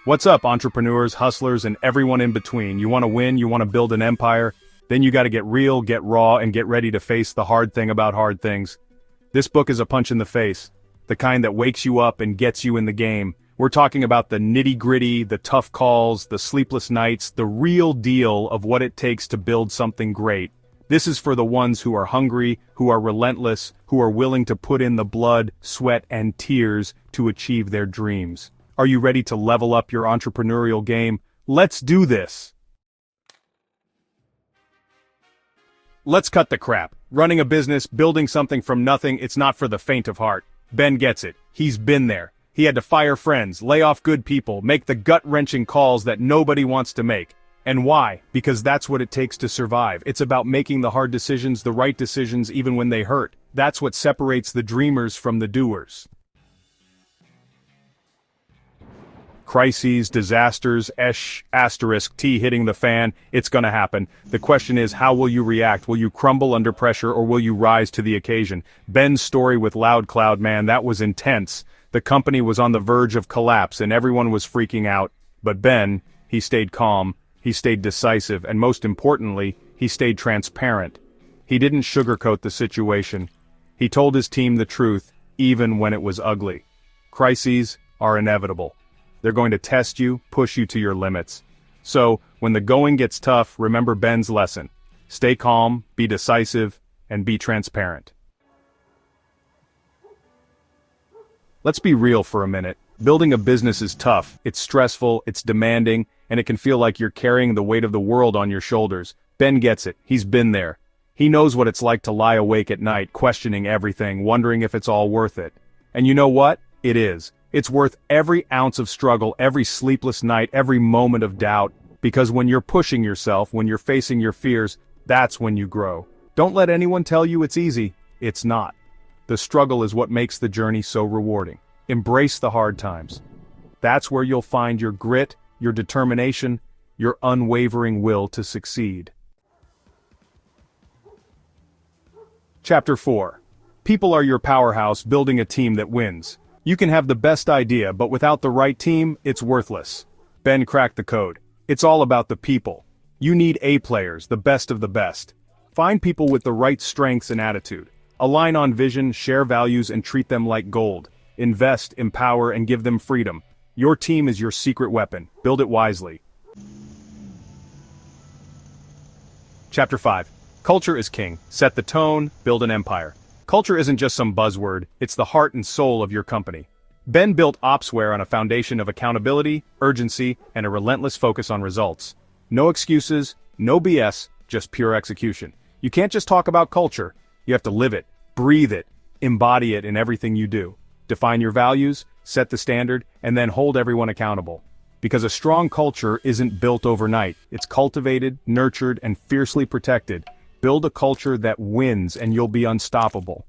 What's up, entrepreneurs, hustlers, and everyone in between? You want to win, you want to build an empire? Then you got to get real, get raw, and get ready to face the hard thing about hard things. This book is a punch in the face, the kind that wakes you up and gets you in the game. We're talking about the nitty-gritty, the tough calls, the sleepless nights, the real deal of what it takes to build something great. This is for the ones who are hungry, who are relentless, who are willing to put in the blood, sweat, and tears to achieve their dreams. Are you ready to level up your entrepreneurial game? Let's do this! Let's cut the crap. Running a business, building something from nothing, it's not for the faint of heart. Ben gets it. He's been there. He had to fire friends, lay off good people, make the gut-wrenching calls that nobody wants to make. And why? Because that's what it takes to survive. It's about making the hard decisions, the right decisions, even when they hurt. That's what separates the dreamers from the doers. Crises, disasters, *T hitting the fan, it's gonna happen. The question is, how will you react? Will you crumble under pressure or will you rise to the occasion? Ben's story with Loud Cloud, man, that was intense. The company was on the verge of collapse and everyone was freaking out. But Ben, he stayed calm, he stayed decisive, and most importantly, he stayed transparent. He didn't sugarcoat the situation. He told his team the truth, even when it was ugly. Crises are inevitable. They're going to test you, push you to your limits. So, when the going gets tough, remember Ben's lesson. Stay calm, be decisive, and be transparent. Let's be real for a minute. Building a business is tough, it's stressful, it's demanding, and it can feel like you're carrying the weight of the world on your shoulders. Ben gets it, he's been there. He knows what it's like to lie awake at night, questioning everything, wondering if it's all worth it. And you know what? It is. It's worth every ounce of struggle, every sleepless night, every moment of doubt, because when you're pushing yourself, when you're facing your fears, that's when you grow. Don't let anyone tell you it's easy. It's not. The struggle is what makes the journey so rewarding. Embrace the hard times. That's where you'll find your grit, your determination, your unwavering will to succeed. Chapter 4. People are your powerhouse, building a team that wins. You can have the best idea, but without the right team, it's worthless. Ben cracked the code. It's all about the people. You need A players, the best of the best. Find people with the right strengths and attitude. Align on vision, share values, and treat them like gold. Invest, empower, and give them freedom. Your team is your secret weapon. Build it wisely. Chapter 5. Culture is king. Set the tone, build an empire. Culture isn't just some buzzword, it's the heart and soul of your company. Ben built Opsware on a foundation of accountability, urgency, and a relentless focus on results. No excuses, no BS, just pure execution. You can't just talk about culture, you have to live it, breathe it, embody it in everything you do. Define your values, set the standard, and then hold everyone accountable. Because a strong culture isn't built overnight, it's cultivated, nurtured, and fiercely protected. Build a culture that wins and you'll be unstoppable.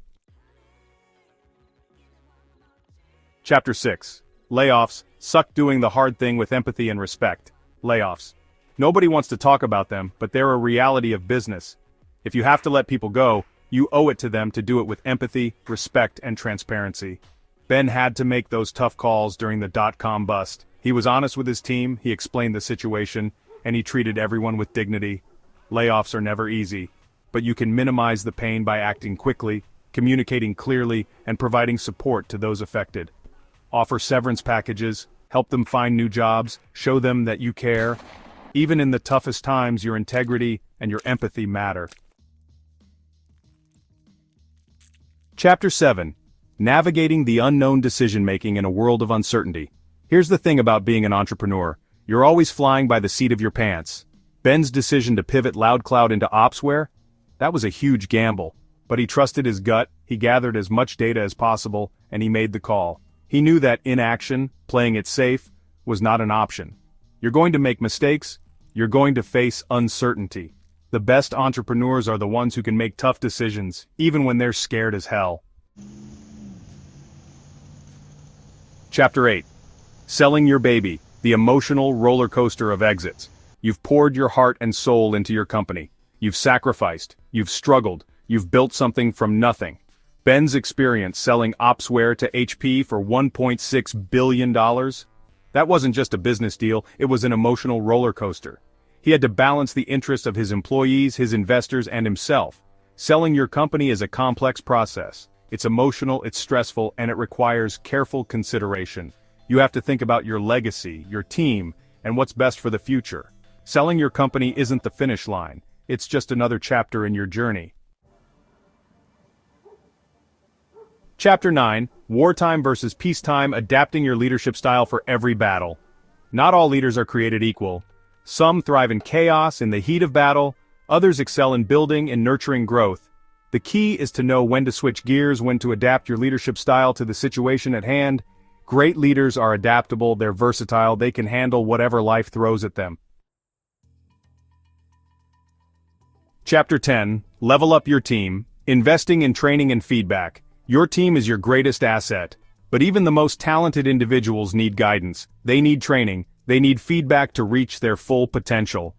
Chapter 6. Layoffs. Suck doing the hard thing with empathy and respect. Layoffs. Nobody wants to talk about them, but they're a reality of business. If you have to let people go, you owe it to them to do it with empathy, respect, and transparency. Ben had to make those tough calls during the dot-com bust. He was honest with his team, he explained the situation, and he treated everyone with dignity. Layoffs are never easy, but you can minimize the pain by acting quickly, communicating clearly, and providing support to those affected. Offer severance packages, help them find new jobs, show them that you care. Even in the toughest times, your integrity and your empathy matter. Chapter 7. Navigating the unknown decision-making in a world of uncertainty. Here's the thing about being an entrepreneur. You're always flying by the seat of your pants. Ben's decision to pivot LoudCloud into Opsware? That was a huge gamble. But he trusted his gut, he gathered as much data as possible, and he made the call. He knew that inaction, playing it safe, was not an option. You're going to make mistakes, you're going to face uncertainty. The best entrepreneurs are the ones who can make tough decisions, even when they're scared as hell. Chapter 8. Selling your baby, the emotional roller coaster of exits. You've poured your heart and soul into your company. You've sacrificed, you've struggled, you've built something from nothing. Ben's experience selling Opsware to HP for $1.6 billion? That wasn't just a business deal, it was an emotional roller coaster. He had to balance the interests of his employees, his investors, and himself. Selling your company is a complex process. It's emotional, it's stressful, and it requires careful consideration. You have to think about your legacy, your team, and what's best for the future. Selling your company isn't the finish line. It's just another chapter in your journey. Chapter 9, Wartime versus Peacetime: Adapting Your Leadership Style for Every Battle. Not all leaders are created equal. Some thrive in chaos, in the heat of battle. Others excel in building and nurturing growth. The key is to know when to switch gears, when to adapt your leadership style to the situation at hand. Great leaders are adaptable, they're versatile, they can handle whatever life throws at them. Chapter 10, Level Up Your Team: Investing in Training and Feedback. Your team is your greatest asset. But even the most talented individuals need guidance. They need training. They need feedback to reach their full potential.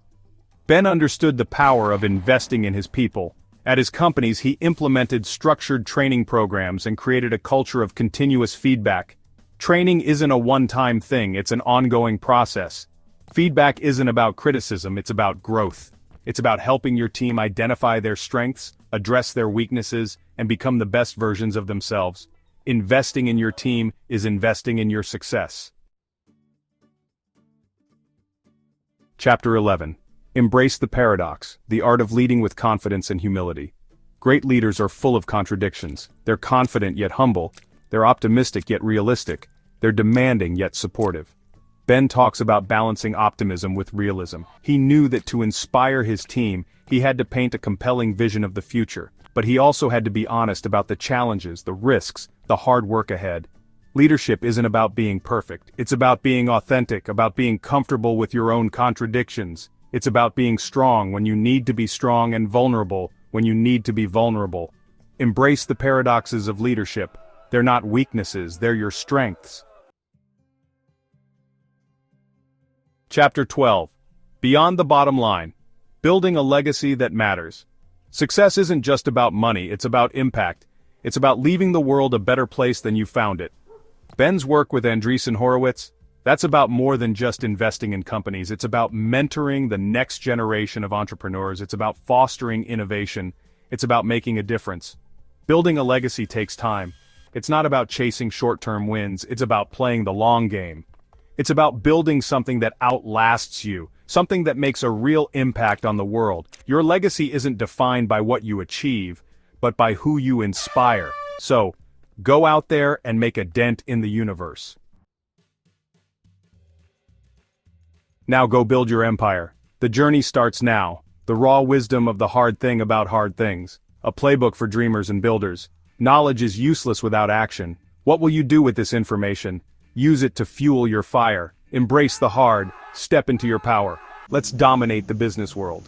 Ben understood the power of investing in his people. At his companies, he implemented structured training programs and created a culture of continuous feedback. Training isn't a one-time thing, it's an ongoing process. Feedback isn't about criticism, it's about growth. It's about helping your team identify their strengths, address their weaknesses, and become the best versions of themselves. Investing in your team is investing in your success. Chapter 11. Embrace the Paradox: The Art of Leading with Confidence and Humility. Great leaders are full of contradictions. They're confident yet humble. They're optimistic yet realistic. They're demanding yet supportive. Ben talks about balancing optimism with realism. He knew that to inspire his team, he had to paint a compelling vision of the future, but he also had to be honest about the challenges, the risks, the hard work ahead. Leadership isn't about being perfect. It's about being authentic, about being comfortable with your own contradictions. It's about being strong when you need to be strong and vulnerable when you need to be vulnerable. Embrace the paradoxes of leadership. They're not weaknesses, they're your strengths. Chapter 12. Beyond the Bottom Line: Building a Legacy That Matters. Success isn't just about money, it's about impact. It's about leaving the world a better place than you found it. Ben's work with Andreessen Horowitz, that's about more than just investing in companies. It's about mentoring the next generation of entrepreneurs. It's about fostering innovation. It's about making a difference. Building a legacy takes time. It's not about chasing short-term wins, it's about playing the long game. It's about building something that outlasts you, something that makes a real impact on the world. Your legacy isn't defined by what you achieve, but by who you inspire. So, go out there and make a dent in the universe. Now go build your empire. The journey starts now. The raw wisdom of the hard thing about hard things. A playbook for dreamers and builders. Knowledge is useless without action. What will you do with this information? Use it to fuel your fire. Embrace the hard. Step into your power. Let's dominate the business world.